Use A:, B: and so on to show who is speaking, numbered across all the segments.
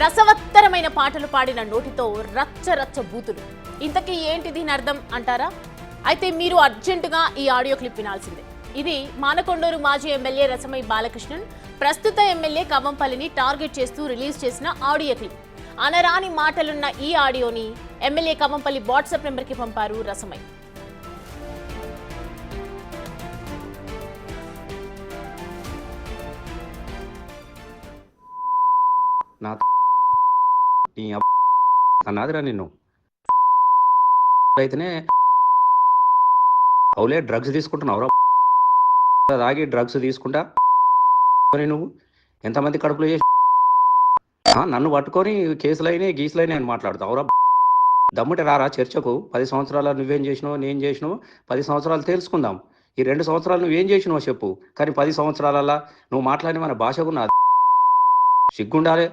A: రసవత్తరమైన పాటలు పాడిన నోటితో రచ్చ రచ్చ బూతులు. ఇంతకీ ఏంటి దీని అర్థం అంటారా? అయితే మీరు అర్జెంటుగా ఈ ఆడియో క్లిప్ వినాల్సిందే. ఇది మానకొండూరు మాజీ ఎమ్మెల్యే రసమై బాలకృష్ణన్ ప్రస్తుత ఎమ్మెల్యే కవ్వంపల్లిని టార్గెట్ చేస్తూ రిలీజ్ చేసిన ఆడియో క్లిప్. అనరాని మాటలున్న ఈ ఆడియోని ఎమ్మెల్యే కవ్వంపల్లి వాట్సాప్ నెంబర్కి పంపారు రసమై.
B: అన్నాదిరా నిన్ను అయితేనే అవులే డ్రగ్స్ తీసుకుంటున్నావురా, తాగి డ్రగ్స్ తీసుకుంటా నువ్వు ఎంతమంది కడుపులో చేసి నన్ను పట్టుకొని కేసులైనాయి గీసులైనాయి అని మాట్లాడుతావురా. దమ్ముంటే రారా చర్చకు. 10 సంవత్సరాలు నువ్వేం చేసినావు నేను చేసినావు 10 సంవత్సరాలు తెలుసుకుందాం. ఈ 2 సంవత్సరాలు నువ్వేం చేసినావు చెప్పు. కానీ 10 సంవత్సరాలల్లా నువ్వు మాట్లాడిన మన భాషకు సిగ్గుండాలే.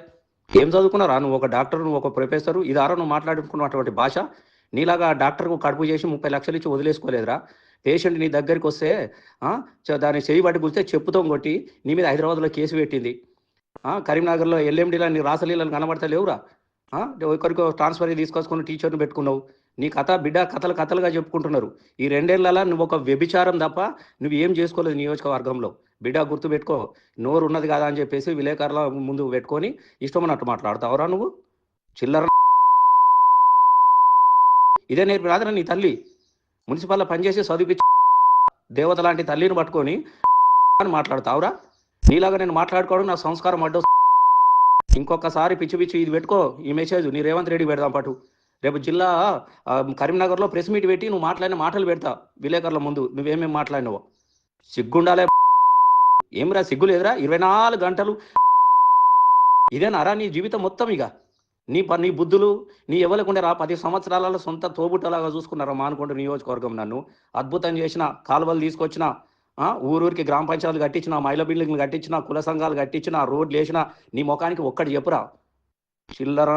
B: ఏం చదువుకున్నారా? నువ్వు ఒక డాక్టర్, నువ్వు ఒక ప్రొఫెసరు, ఇదారా నువ్వు మాట్లాడుకున్నటువంటి భాష? నీలాగా డాక్టర్కు కడుపు చేసి 30 లక్షలు ఇచ్చి వదిలేసుకోలేదురా. పేషెంట్ నీ దగ్గరికి వస్తే దాన్ని చేయి పట్టి కూర్చే చెప్పుతో కొట్టి నీ మీద హైదరాబాద్లో కేసు పెట్టింది. కరీంనగర్లో ఎల్ఎండిలో నీ రాసలీలను కనబడతా లేవురా. ఒకరికి ట్రాన్స్ఫర్ తీసుకొచ్చుకుని టీచర్ని పెట్టుకున్నావు. నీ కథ బిడ్డ కథలుగా చెప్పుకుంటున్నారు. ఈ 2 ఏళ్ళ నువ్వు ఒక వ్యభిచారం తప్ప నువ్వు ఏం చేసుకోలేదు నియోజకవర్గంలో. బిడ్డ గుర్తుపెట్టుకో. నోరు ఉన్నది కదా అని చెప్పేసి విలేకరుల ముందు పెట్టుకొని ఇష్టమన్నట్టు మాట్లాడతావురా నువ్వు. చిల్లర ఇదే నేర్పి రాదురా నీ తల్లి. మున్సిపల్లో పనిచేసి చదివించి దేవత లాంటి తల్లిని పట్టుకొని అని మాట్లాడతావురా. నీలాగా నేను మాట్లాడుకోవడం నా సంస్కారం అడ్డు. ఇంకొకసారి పిచ్చి ఇది పెట్టుకో. ఈ మెసేజ్ నీ రేవంత్ రెడ్డి పెడదాం పాటు. రేపు జిల్లా కరీంనగర్లో ప్రెస్ మీట్ పెట్టి నువ్వు మాట్లాడిన మాటలు పెడతా విలేకరుల ముందు. నువ్వేమేమి మాట్లాడినావో సిగ్గుండాలే. ఏమిరా సిగ్గు లేదురా? 24 గంటలు ఇదేనారా నీ జీవితం మొత్తం? ఇక నీ బుద్ధులు నీ ఎవరికుండేరా? 10 సంవత్సరాలలో సొంత తోబుట్టలాగా చూసుకున్నారా మానకొండ నియోజకవర్గం. నన్ను అద్భుతం చేసిన, కాలువలు తీసుకొచ్చిన, ఊరూరికి గ్రామ పంచాయతీలు కట్టించిన, మహిళా బిల్డింగ్లు కట్టించిన, కుల సంఘాలు కట్టించిన, రోడ్లు వేసిన. నీ ముఖానికి ఒక్కటి చెప్పురా. చిల్లర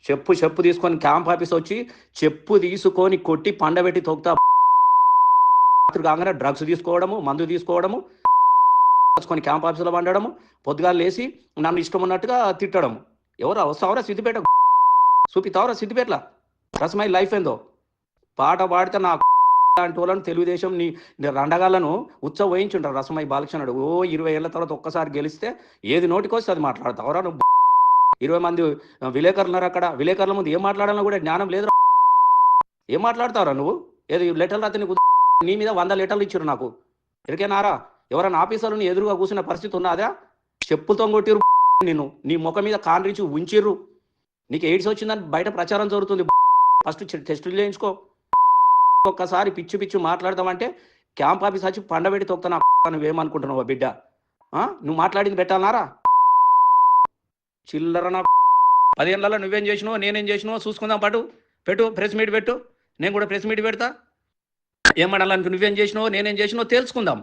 B: చెప్పు తీసుకొని క్యాంప్ ఆఫీస్ వచ్చి చెప్పు తీసుకొని కొట్టి పండబెట్టి తొక్తా. కాగానే డ్రగ్స్ తీసుకోవడము, మందు తీసుకోవడము, కొని క్యాంప్ ఆఫీసులో వండడము, పొద్దుగాలు లేసి నన్ను ఇష్టం ఉన్నట్టుగా తిట్టడము. ఎవరా వస్తావరా సిద్దిపేట? చూపితావరా సిద్దిపేటలా రసమై లైఫ్ ఏందో? పాట పాడితే నా లాంటి వాళ్ళను తెలుగుదేశం నీ రండగాళ్ళను ఉత్సవ వహించుంటారు. రసమై బాలకృష్ణుడు 20 ఏళ్ల తర్వాత ఒక్కసారి గెలిస్తే ఏది నోటికి వస్తే అది మాట్లాడతావరా నువ్వు. 20 మంది విలేకరులు ఉన్నారు అక్కడ. విలేకరుల ముందు ఏం మాట్లాడాలో కూడా జ్ఞానం లేదు. ఏం మాట్లాడతావురా నువ్వు? ఏది లెటర్లు అయితే నీ మీద 100 లెటర్లు ఇచ్చారు నాకు. ఎరికేనారా? ఎవరైనా ఆఫీసర్లను ఎదురుగా కూర్చున్న పరిస్థితి ఉన్నదా? చెప్పులతో కొట్టిరు నిన్ను. నీ ముఖం మీద కాండ్రించి ఉంచిర్రు. నీకు ఎయిడ్స్ వచ్చిందని బయట ప్రచారం జరుగుతుంది. ఫస్ట్ టెస్టులు చేయించుకో. ఒక్కసారి పిచ్చి మాట్లాడతామంటే క్యాంప్ ఆఫీస్ వచ్చి పండబెట్టి తొక్తా. నువ్వేమనుకుంటున్నావు బిడ్డ? నువ్వు మాట్లాడింది పెట్టాలన్నారా? చిల్లర నా 10 ఏళ్ళలో నువ్వేం చేసినావు నేనేం చేసినావో చూసుకుందాం. పెట్టు ప్రెస్ మీట్ పెట్టు. నేను కూడా ప్రెస్ మీట్ పెడతా. ఏమనాలనుకు నువ్వేం చేసినావో నేనేం చేసినావో తెలుసుకుందాం.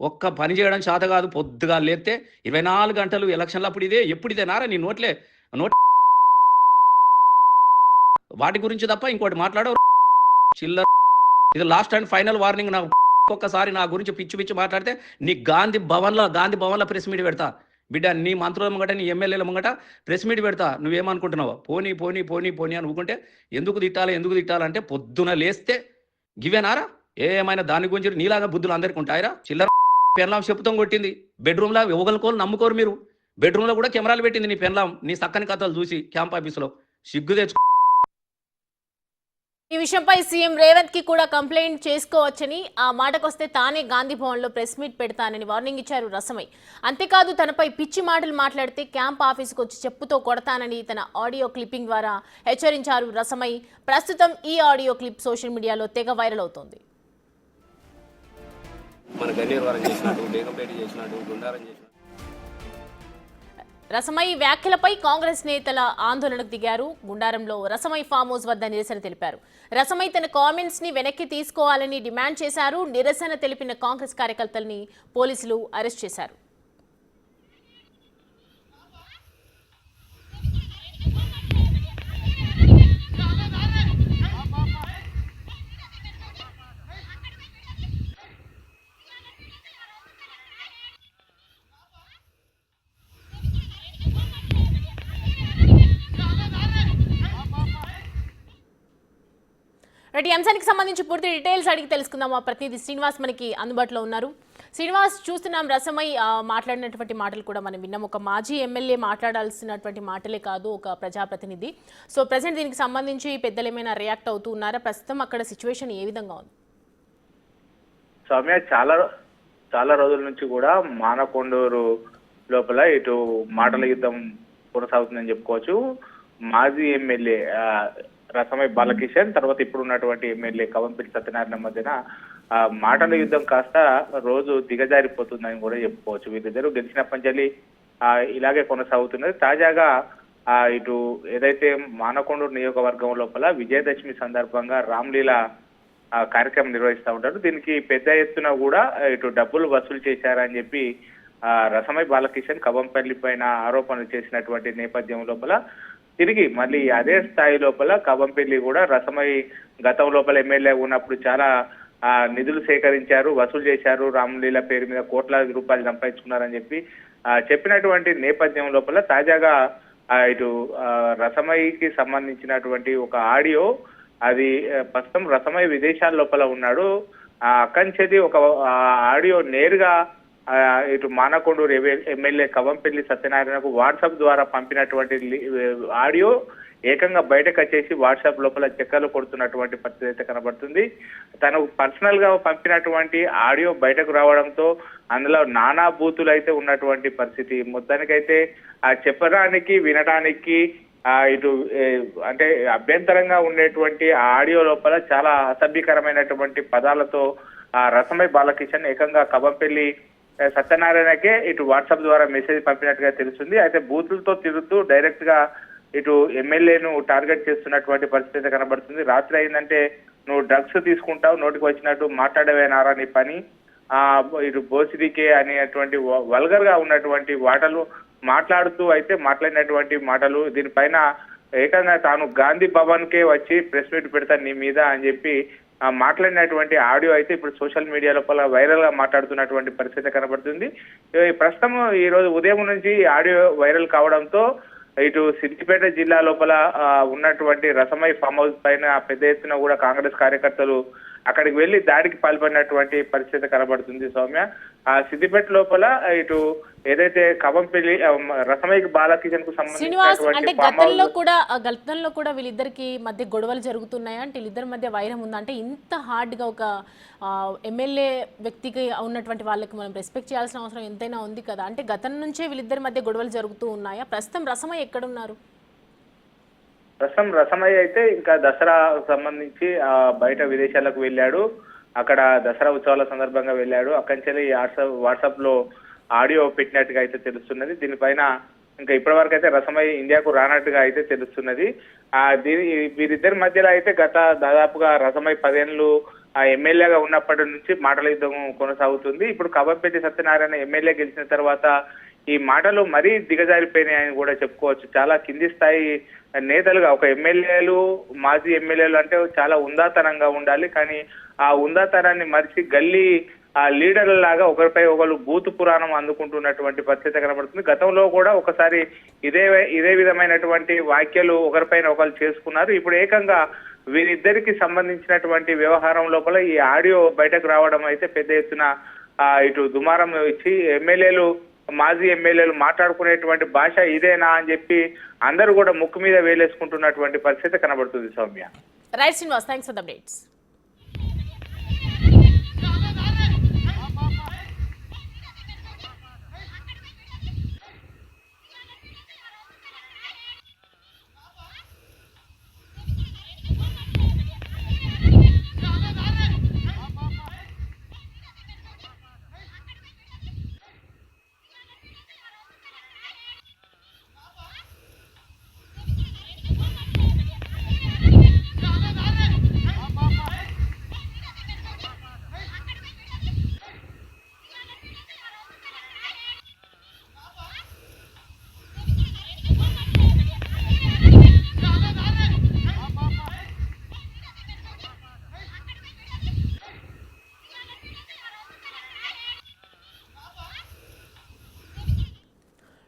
B: ఒక్క పని చేయడం చేత కాదు. పొద్దుగా లేస్తే 24 గంటలు ఎలక్షన్లు అప్పుడు ఎప్పుడు ఇదేనారా నీ నోట్లే వాటి గురించి తప్ప ఇంకోటి మాట్లాడవు. చిల్లర. ఇది లాస్ట్ అండ్ ఫైనల్ వార్నింగ్. నాకు ఒక్కసారి నా గురించి పిచ్చి మాట్లాడితే నీ గాంధీ భవన్లో ప్రెస్ మీట్ పెడతా బిడ్డ. నీ మంత్రుల ముంగట, నీ ఎమ్మెల్యేల ముంగట ప్రెస్ మీట్ పెడతా. నువ్వేమనుకుంటున్నావు? పోనీ అని ఊకుంటే ఎందుకు తిట్టాలంటే పొద్దున లేస్తే గివేనారా? ఏమైనా దాని గురించి నీలాగా బుద్ధులు అందరికీ ఉంటాయిరా? చిల్లర. పెన్లాం చెప్పుతాం కొట్టింది బెడ్రూమ్లో. ఒకరికోలు నమ్ముకోరు మీరు. బెడ్రూమ్లో కూడా కెమెరాలు పెట్టింది నీ పెన్లాం. నీ చక్కని కథలు చూసి క్యాంప్ ఆఫీసులో సిగ్గు తెచ్చుకో.
A: ఈ విషయంపై సీఎం రేవంత్ కి కూడా కంప్లైంట్ చేసుకోవచ్చని, ఆ మాటకొస్తే తానే గాంధీ భవన్ లో ప్రెస్ మీట్ పెడతానని వార్నింగ్ ఇచ్చారు రసమై. అంతేకాదు తనపై పిచ్చి మాటలు మాట్లాడితే క్యాంప్ ఆఫీసుకు వచ్చి చెప్పుతో కొడతానని తన ఆడియో క్లిప్పింగ్ ద్వారా హెచ్చరించారు రసమై. ప్రస్తుతం ఈ ఆడియో క్లిప్ సోషల్ మీడియాలో తెగ వైరల్ అవుతోంది. రసమై వ్యాఖ్యలపై కాంగ్రెస్ నేతల ఆందోళనకు దిగారు. గుండారంలో రసమై ఫామ్ హౌస్ వద్ద నిరసన తెలిపారు. రసమై తన కామెంట్స్ ని వెనక్కి తీసుకోవాలని డిమాండ్ చేశారు. నిరసన తెలిపిన కాంగ్రెస్ కార్యకర్తల్ని పోలీసులు అరెస్ట్ చేశారు. రైట్, ఈ అంశానికి సంబంధించి పూర్తి డీటెయిల్స్ అడిగి తెలుసుకుందాం. మా ప్రతినిధి శ్రీనివాస్ మనకి అందుబాటులో ఉన్నారు. శ్రీనివాస్, చూస్తున్నాం రసమై మాట్లాడినటువంటి మాటలు కూడా మనం విన్నాం. ఒక మాజీ ఎమ్మెల్యే మాట్లాడాల్సినటువంటి మాటలే కాదు, ఒక ప్రజాప్రతినిధి. సో ప్రజెంట్ దీనికి సంబంధించి పెద్దలు ఏమైనా రియాక్ట్ అవుతూ ఉన్నారా? ప్రస్తుతం అక్కడ సిచ్యువేషన్ ఏ విధంగా ఉంది?
C: సౌమ్య, చాలా రోజుల నుంచి కూడా మానకొండూరు లోపల ఇటు మాటల యుద్ధం కొనసాగుతుందని చెప్పుకోవచ్చు. మాజీ ఎమ్మెల్యే రసమై బాలకిషన్, తర్వాత ఇప్పుడు ఉన్నటువంటి ఎమ్మెల్యే కవంపల్లి సత్యనారాయణ మధ్యన మాటల యుద్ధం కాస్త రోజు దిగజారిపోతుందని కూడా చెప్పుకోవచ్చు. వీరిద్దరు గెలిచినప్పటి నుంచి ఇలాగే కొనసాగుతున్నది. తాజాగా ఇటు ఏదైతే మానకొండూరు నియోజకవర్గం లోపల విజయదశమి సందర్భంగా రామ్లీలా కార్యక్రమం నిర్వహిస్తూ ఉంటారు. దీనికి పెద్ద ఎత్తున కూడా ఇటు డబ్బులు వసూలు చేశారని చెప్పి రసమై బాలకిషన్ కవంపల్లి పైన ఆరోపణలు చేసినటువంటి నేపథ్యం లోపల తిరిగి మళ్ళీ అదే స్థాయి లోపల కవంపల్లి కూడా రసమై గతం లోపల ఎమ్మెల్యే ఉన్నప్పుడు చాలా నిధులు సేకరించారు, వసూలు చేశారు, రామ్లీలా పేరు మీద కోట్లాది రూపాయలు సంపాదించుకున్నారని చెప్పి చెప్పినటువంటి నేపథ్యం లోపల తాజాగా ఇటు రసమైకి సంబంధించినటువంటి ఒక ఆడియో, అది ప్రస్తుతం రసమై విదేశాల లోపల ఉన్నాడు. అక్కంచేది ఒక ఆడియో నేరుగా ఇటు మానకొండూరు ఎమ్మెల్యే కవంపల్లి సత్యనారాయణకు వాట్సాప్ ద్వారా పంపినటువంటి ఆడియో ఏకంగా బయటకు వచ్చేసి వాట్సాప్ లోపల చక్కర్లు కొడుతున్నటువంటి పరిస్థితి అయితే కనబడుతుంది. తను పర్సనల్ గా పంపినటువంటి ఆడియో బయటకు రావడంతో అందులో నానా బూతులు అయితే ఉన్నటువంటి పరిస్థితి. మొత్తానికైతే చెప్పడానికి వినడానికి ఇటు అంటే అభ్యంతరంగా ఉండేటువంటి ఆడియో లోపల చాలా అసభ్యకరమైనటువంటి పదాలతో రసమై బాలకిషన్ ఏకంగా కవంపల్లి సత్యనారాయణకే ఇటు వాట్సాప్ ద్వారా మెసేజ్ పంపినట్టుగా తెలుస్తుంది. అయితే బూతులతో తిరుగుతూ డైరెక్ట్ గా ఇటు ఎమ్మెల్యేను టార్గెట్ చేస్తున్నటువంటి పరిస్థితి కనబడుతుంది. రాత్రి అయిందంటే నువ్వు డ్రగ్స్ తీసుకుంటావు, నోటికి వచ్చినట్టు మాట్లాడవేనారా నీ పని, ఇటు బోసిడికే అనేటువంటి వల్గర్ గా ఉన్నటువంటి మాటలు మాట్లాడుతూ అయితే మాట్లాడినటువంటి మాటలు. దీనిపైన ఏకంగా తాను గాంధీ భవన్ కే వచ్చి ప్రెస్ మీట్ పెడతాను నీ మీద అని చెప్పి మాట్లాడినటువంటి ఆడియో అయితే ఇప్పుడు సోషల్ మీడియా లోపల వైరల్ గా మాట్లాడుతున్నటువంటి పరిస్థితి కనబడుతుంది. ప్రస్తుతం ఈ రోజు ఉదయం నుంచి ఆడియో వైరల్ కావడంతో ఇటు సిద్దిపేట జిల్లా లోపల ఉన్నటువంటి రసమై ఫామ్ హౌస్ పైన పెద్ద ఎత్తున కూడా కాంగ్రెస్ కార్యకర్తలు అక్కడికి వెళ్లి దాడికి పాల్పడినటువంటి పరిస్థితి కనబడుతుంది. సౌమ్య, సిద్దిపేట లోపల ఇటు ఏదైతే కవంపల్లి రసమైకి బాలకిషన్ కు
A: సంబంధించి గతంలో కూడా వీళ్ళిద్దరికి మధ్య గొడవలు జరుగుతున్నాయా? అంటే వీళ్ళిద్దరి మధ్య వైరం ఉందా? అంటే ఇంత హార్డ్ గా ఒక ఎమ్మెల్యే వ్యక్తికి ఉన్నటువంటి వాళ్ళకి మనం రెస్పెక్ట్ చేయాల్సిన అవసరం ఎంతైనా ఉంది కదా. అంటే గతం నుంచే వీళ్ళిద్దరి మధ్య గొడవలు జరుగుతూ ఉన్నాయా? ప్రస్తుతం రసమై ఎక్కడున్నారు?
C: ప్రస్తుతం రసమై అయితే ఇంకా దసరా సంబంధించి బయట విదేశాలకు వెళ్ళాడు. అక్కడ దసరా ఉత్సవాల సందర్భంగా వెళ్ళాడు. అక్కడి నుంచి వాట్సాప్ లో ఆడియో పెట్టినట్టుగా అయితే తెలుస్తున్నది. దీనిపైన ఇంకా ఇప్పటి వరకు అయితే రసమై ఇండియాకు రానట్టుగా అయితే తెలుస్తున్నది. వీరిద్దరి మధ్యలో అయితే గత దాదాపుగా రసమై 10 ఏళ్ళు ఎమ్మెల్యేగా ఉన్నప్పటి నుంచి మాటల యుద్ధం కొనసాగుతుంది. ఇప్పుడు కవంపల్లి సత్యనారాయణ ఎమ్మెల్యే గెలిచిన తర్వాత ఈ మాటలు మరీ దిగజారిపోయినాయని కూడా చెప్పుకోవచ్చు. చాలా కింది స్థాయి నేతలుగా ఒక ఎమ్మెల్యేలు, మాజీ ఎమ్మెల్యేలు అంటే చాలా ఉందాతనంగా ఉండాలి. కానీ ఆ ఉందాతనాన్ని మరిచి గల్లీ లీడర్ల లాగా ఒకరిపై ఒకరు బూతు పురాణం అందుకుంటున్నటువంటి పరిస్థితి కనబడుతుంది. గతంలో కూడా ఒకసారి ఇదే విధమైనటువంటి వ్యాఖ్యలు ఒకరిపైన ఒకరు చేసుకున్నారు. ఇప్పుడు ఏకంగా వీరిద్దరికి సంబంధించినటువంటి వ్యవహారం లోపల ఈ ఆడియో బయటకు రావడం అయితే పెద్ద ఎత్తున ఇటు దుమారం ఇచ్చి మాజీ ఎమ్మెల్యేలు మాట్లాడుకునేటువంటి భాష ఇదేనా అని చెప్పి అందరూ కూడా ముక్కు మీద వేలేసుకుంటున్నటువంటి పరిస్థితి కనబడుతుంది. Soumya,
A: right Srinivas, thanks for the updates.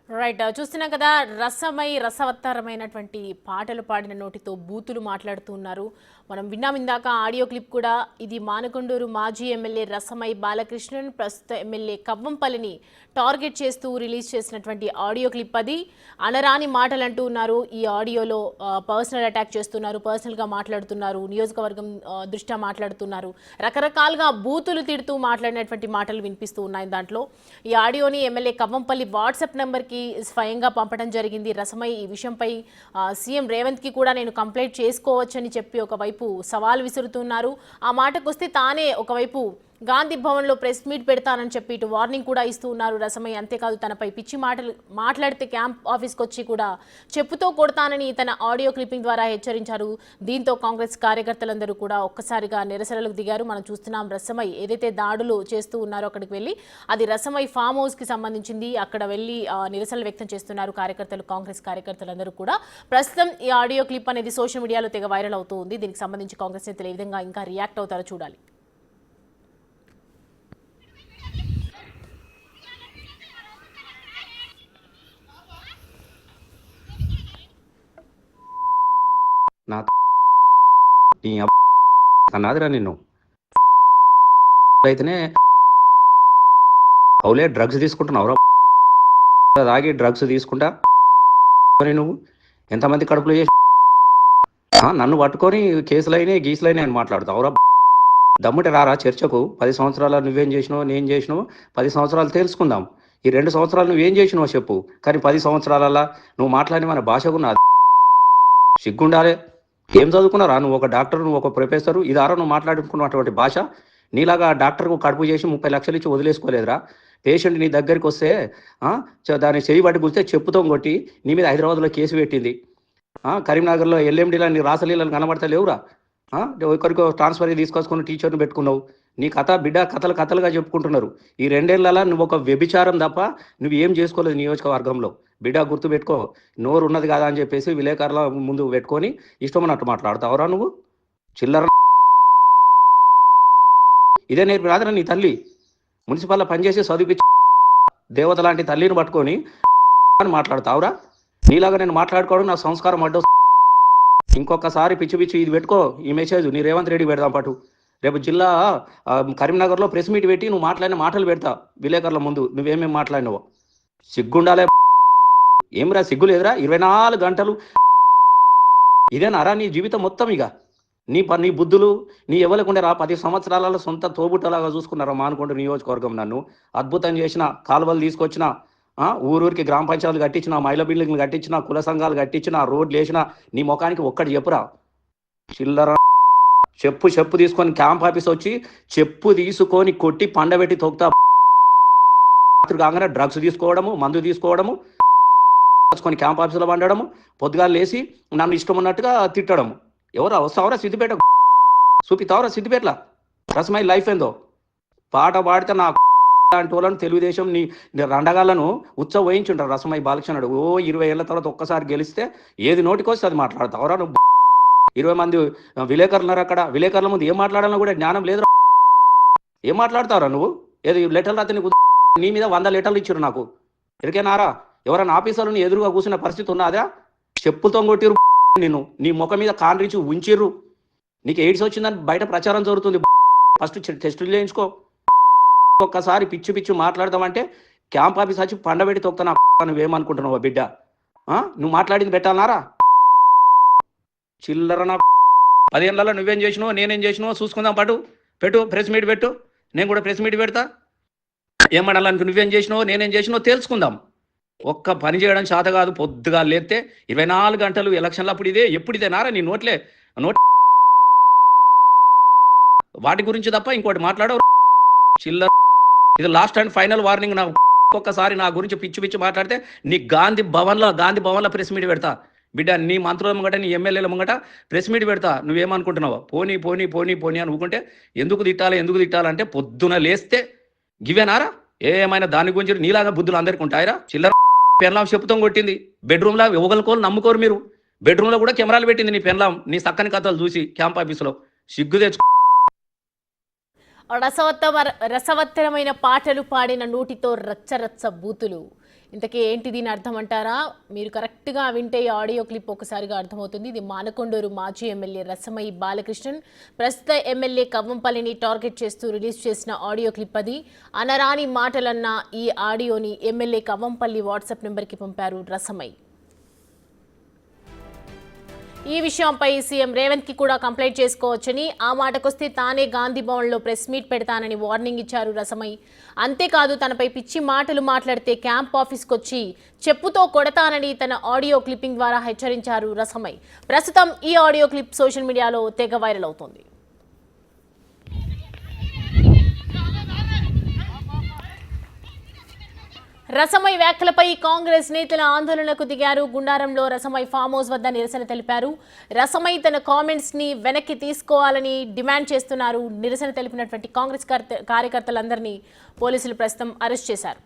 A: Right చూస్తున్నాం కదా రసవత్తరమైనటువంటి పాటలు పాడిన నోటితో బూతులు మాట్లాడుతున్నారు. మనం విన్నాం ఇందాక ఆడియో క్లిప్ కూడా. ఇది మానకొండూరు మాజీ ఎమ్మెల్యే రసమై బాలకృష్ణన్ ప్రస్తుత ఎమ్మెల్యే కవ్వంపల్లిని టార్గెట్ చేస్తూ రిలీజ్ చేసినటువంటి ఆడియో క్లిప్. అది అనరాని మాటలు అంటూ ఉన్నారు. ఈ ఆడియోలో పర్సనల్ అటాక్ చేస్తున్నారు, పర్సనల్గా మాట్లాడుతున్నారు, నియోజకవర్గం దృష్ట్యా మాట్లాడుతున్నారు, రకరకాలుగా బూతులు తిడుతూ మాట్లాడినటువంటి మాటలు వినిపిస్తూ ఉన్నాయి. దాంట్లో ఈ ఆడియోని ఎమ్మెల్యే కవ్వంపల్లి వాట్సాప్ నెంబర్కి స్వయంగా పంపడం జరిగింది. రసమై ఈ విషయంపై సీఎం రేవంత్కి కూడా నేను కంప్లైంట్ చేసుకోవచ్చని చెప్పి ఒకవైపు సవాల్ విసురుతున్నారు. ఆ మాటకు వస్తే తానే ఒకవైపు గాంధీ భవన్లో ప్రెస్ మీట్ పెడతానని చెప్పి ఇటు వార్నింగ్ కూడా ఇస్తూ ఉన్నారు రసమై. అంతేకాదు తనపై పిచ్చి మాటలు మాట్లాడితే క్యాంప్ ఆఫీస్కి వచ్చి కూడా చెప్పుతో కొడతానని తన ఆడియో క్లిప్పింగ్ ద్వారా హెచ్చరించారు. దీంతో కాంగ్రెస్ కార్యకర్తలందరూ కూడా ఒక్కసారిగా నిరసనలకు దిగారు. మనం చూస్తున్నాం రసమై ఏదైతే దాడులు చేస్తూ ఉన్నారో అక్కడికి వెళ్ళి, అది రసమై ఫామ్ హౌస్కి సంబంధించింది. అక్కడ వెళ్ళి నిరసనలు వ్యక్తం చేస్తున్నారు కార్యకర్తలు, కాంగ్రెస్ కార్యకర్తలందరూ కూడా. ప్రస్తుతం ఈ ఆడియో క్లిప్ అనేది సోషల్ మీడియాలో తెగ వైరల్ అవుతూ ఉంది. దీనికి సంబంధించి కాంగ్రెస్ నేతలు ఏ విధంగా ఇంకా రియాక్ట్ అవుతారో చూడాలి.
B: నా నీ అన్నాదిరా నిన్ను అయితేనే అవులే డ్రగ్స్ తీసుకుంటున్నావురా తాగి డ్రగ్స్ తీసుకుంటా నువ్వు ఎంతమంది కడుపులో చేసి నన్ను పట్టుకొని కేసులైనా గీసులైనా అని మాట్లాడుతావురా. దమ్ముటి రారా చర్చకు. 10 సంవత్సరాలు నువ్వేం చేసినావు, నేను చేసినావు, 10 సంవత్సరాలు తెలుసుకుందాం. ఈ 2 సంవత్సరాలు నువ్వేం చేసినావు చెప్పు. కానీ 10 సంవత్సరాలలా నువ్వు మాట్లాడి మన భాషకు నా సిగ్గుండాలే. ఏం చదువుకున్నారా నువ్వు? ఒక డాక్టర్, నువ్వు ఒక ప్రొఫెసరు. ఇదారా నువ్వు మాట్లాడుకున్నటువంటి భాష? నీలాగా డాక్టర్కు కడుపు చేసి 30 లక్షలు ఇచ్చి వదిలేసుకోలేదురా. పేషెంట్ నీ దగ్గరికి వస్తే దాన్ని చేయి పట్టి కూర్చే చెప్పుతో కొట్టి నీ మీద హైదరాబాద్లో కేసు పెట్టింది. కరీంనగర్లో ఎల్ఎండిలో నీ రాసలీలను కనబడతలేవురా. ఒకరికి ట్రాన్స్ఫర్ తీసుకొచ్చుకుని టీచర్ని పెట్టుకున్నావు. నీ కథ బిడ్డ కథలుగా చెప్పుకుంటున్నారు. ఈ 2 ఏళ్ళలా నువ్వు ఒక వ్యభిచారం తప్ప నువ్వు ఏం చేసుకోలేదు నియోజకవర్గంలో. బిడ్డ గుర్తు పెట్టుకో. నోరు ఉన్నది కదా అని చెప్పేసి విలేకరుల ముందు పెట్టుకొని ఇష్టమన్నట్టు మాట్లాడతావురా నువ్వు. చిల్లర ఇదే నేర్పి రాదురా నీ తల్లి. మున్సిపల్లో పనిచేసి చదివించి దేవత లాంటి తల్లిని పట్టుకొని అని మాట్లాడతావురా. నీలాగా నేను మాట్లాడుకోవడం నా సంస్కారం అడ్డు. ఇంకొకసారి పిచ్చి ఇది పెట్టుకో. ఈ మెసేజ్ నీ రేవంత్ రెడ్డి పెడదాం పాటు. రేపు జిల్లా కరీంనగర్లో ప్రెస్ మీట్ పెట్టి నువ్వు మాట్లాడిన మాటలు పెడతా విలేకరుల ముందు. నువ్వేమేమి మాట్లాడినావో సిగ్గుండాలే. ఏమిరా సిగ్గు లేదురా? 24 గంటలు ఇదేనారా నీ జీవితం మొత్తం? ఇక నీ బుద్ధులు నీ ఎవరికుండేరా? 10 సంవత్సరాలలో సొంత తోబుట్టలాగా చూసుకున్నారా మానుకొండ నియోజకవర్గం. నన్ను అద్భుతం చేసిన, కాలువలు తీసుకొచ్చిన, ఊరూరికి గ్రామ పంచాయతీలు కట్టించిన, మహిళా బిల్డింగ్లు కట్టించిన, కుల సంఘాలు కట్టించిన, రోడ్లు వేసిన. నీ ముఖానికి ఒక్కటి చెప్పురా. చిల్లర చెప్పు తీసుకొని క్యాంప్ ఆఫీస్ వచ్చి చెప్పు తీసుకొని కొట్టి పండబెట్టి తొక్తా. కాగానే డ్రగ్స్ తీసుకోవడము, మందు తీసుకోవడము, కొని క్యాంప్ ఆఫీసులో వండడము, పొద్దుగాలు లేసి నన్ను ఇష్టం ఉన్నట్టుగా తిట్టడము. ఎవరా వస్తావరా సిద్దిపేట చూపిస్తావరా సిద్దిపేటలా రసమై లైఫ్ ఏందో. పాట పాడితే నా లాంటి వాళ్ళను తెలుగుదేశం నీ రండగాళ్ళను వహించుంటారు. రసమై బాలకృష్ణుడు 20 ఏళ్ల తర్వాత ఒక్కసారి గెలిస్తే ఏది నోటికొస్తే అది మాట్లాడతావరా నువ్వు. 20 మంది విలేకరులున్నారు అక్కడ. విలేకరుల ముందు ఏం మాట్లాడాలన్నా కూడా జ్ఞానం లేదు. ఏం మాట్లాడతావురా నువ్వు? ఏది లెటర్లు రాత్రి నీ మీద 100 లెటర్లు ఇచ్చారు నాకు. ఎరికేనారా? ఎవరైనా ఆఫీసర్లను ఎదురుగా కూర్చున్న పరిస్థితి ఉన్నదా? చెప్పులతో కొట్టిరు నిన్ను. నీ ముఖం మీద కాండ్రించి ఉంచిర్రు. నీకు ఎయిడ్స్ వచ్చిందని బయట ప్రచారం జరుగుతుంది. ఫస్ట్ టెస్టులు చేయించుకో. ఒక్కసారి పిచ్చి మాట్లాడతామంటే క్యాంప్ ఆఫీస్ వచ్చి పండబెట్టి తొక్తా. నువ్వేమనుకుంటున్నావు బిడ్డ? నువ్వు మాట్లాడింది పెట్టాలన్నారా? చిల్లర నా 10 ఏళ్ళలో నువ్వేం చేసినావు, నేనేం చేసినావు చూసుకుందాం. పెట్టు ప్రెస్ మీట్ పెట్టు. నేను కూడా ప్రెస్ మీట్ పెడతా. ఏమనాలని నువ్వేం చేసినావు, నేనేం చేసినావు తెలుసుకుందాం. ఒక్క పని చేయడం చేత కాదు. పొద్దుగా లేస్తే 24 గంటలు ఎలక్షన్లు అప్పుడు ఎప్పుడు ఇదేనారా నీ నోట్ వాటి గురించి తప్ప ఇంకోటి మాట్లాడవు. చిల్లర. ఇది లాస్ట్ అండ్ ఫైనల్ వార్నింగ్. నాకు ఒక్కసారి నా గురించి పిచ్చి మాట్లాడితే నీ గాంధీ భవన్లో ప్రెస్ మీట్ పెడతా బిడ్డ. నీ మంత్రుల ముంగట, నీ ఎమ్మెల్యేల ముంగట ప్రెస్ మీట్ పెడతా. నువ్వేమనుకుంటున్నావు? పోనీ అని ఊకుంటే ఎందుకు తిట్టాలంటే పొద్దున లేస్తే గివేనారా? ఏమైనా దాని గురించి నీలాగా బుద్ధులు అందరికీ ఉంటాయిరా? చిల్లర పెన్లాం చెప్పుతాం కొట్టింది. బెడ్రూమ్లో ఒకరికోరు నమ్ముకోరు మీరు. బెడ్రూమ్లో కూడా కెమెరాలు పెట్టింది నీ పెన్లాం. నీ చక్కని కథలు చూసి క్యాంప్ ఆఫీసులో సిగ్గు తెచ్చుకో.
A: రసవత్తరమైన పాటలు పాడిన నోటితో రచ్చ బూతులు. ఇంతకీ ఏంటి దీని అర్థం అంటారా? మీరు కరెక్ట్గా వింటే ఈ ఆడియో క్లిప్ ఒకసారిగా అర్థమవుతుంది. ఇది మానకొండూరు మాజీ ఎమ్మెల్యే రసమయి బాలకృష్ణన్ ప్రస్తుత ఎమ్మెల్యే కవ్వంపల్లిని టార్గెట్ చేస్తూ రిలీజ్ చేసిన ఆడియో క్లిప్ అది. అనరాని మాటలన్న ఈ ఆడియోని ఎమ్మెల్యే కవ్వంపల్లి వాట్సాప్ నెంబర్కి పంపారు రసమయి. ఈ విషయంపై సీఎం రేవంత్ కి కూడా కంప్లైంట్ చేసుకోవచ్చని, ఆ మాటకొస్తే తానే గాంధీ భవన్లో ప్రెస్ మీట్ పెడతానని వార్నింగ్ ఇచ్చారు రసమయి. అంతేకాదు తనపై పిచ్చి మాటలు మాట్లాడితే క్యాంప్ ఆఫీస్కి వచ్చి చెప్పుతో కొడతానని తన ఆడియో క్లిప్పింగ్ ద్వారా హెచ్చరించారు రసమయి. ప్రస్తుతం ఈ ఆడియో క్లిప్ సోషల్ మీడియాలో తెగ వైరల్ అవుతోంది. రసమయి వ్యాఖ్యలపై కాంగ్రెస్ నేతల ఆందోళనకు దిగారు. గుండారంలో రసమయి ఫామ్ హౌస్ వద్ద నిరసన తెలిపారు. రసమయి తన కామెంట్స్ ని వెనక్కి తీసుకోవాలని డిమాండ్ చేస్తున్నారు. నిరసన తెలిపినటువంటి కాంగ్రెస్ కార్యకర్తలందరినీ పోలీసులు ప్రస్తుతం అరెస్ట్ చేశారు.